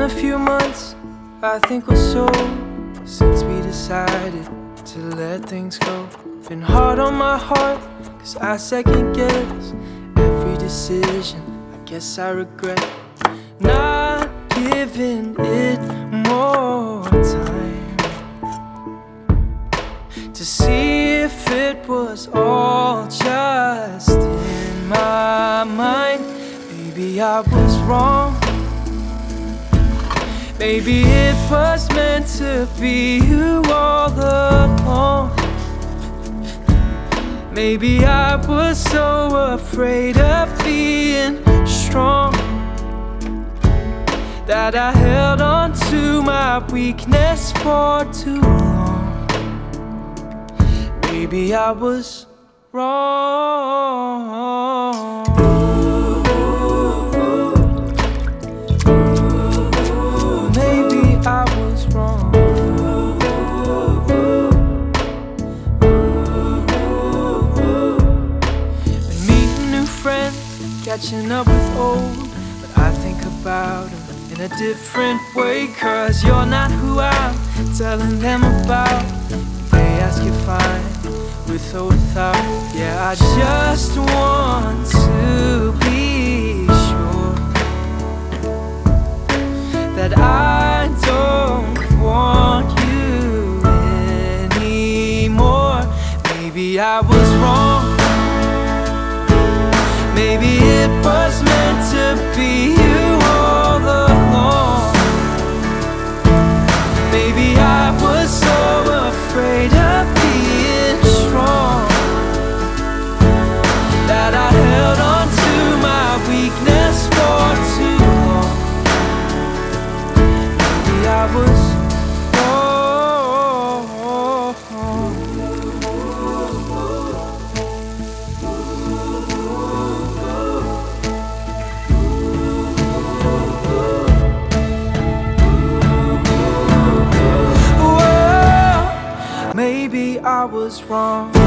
a few months, I think or so, since we decided to let things go. Been hard on my heart, cause I second guess every decision. I guess I regret not giving it more time to see if it was all just in my mind. Maybe I was wrong. Maybe it was meant to be you all along. Maybe I was so afraid of being strong that I held on to my weakness for too long. Maybe I was wrong. Maybe I was wrong. Been meeting new friends, catching up with old, but I think about them in a different way. Cause you're not who I'm telling them about. They ask if I'm with or without. Yeah, I just want to be sure that I don't want you anymore. Maybe I was wrong. Maybe it was meant to be you all along. Maybe I was so afraid of being strong that I held on to my weakness for too long. Maybe I was maybe I was wrong.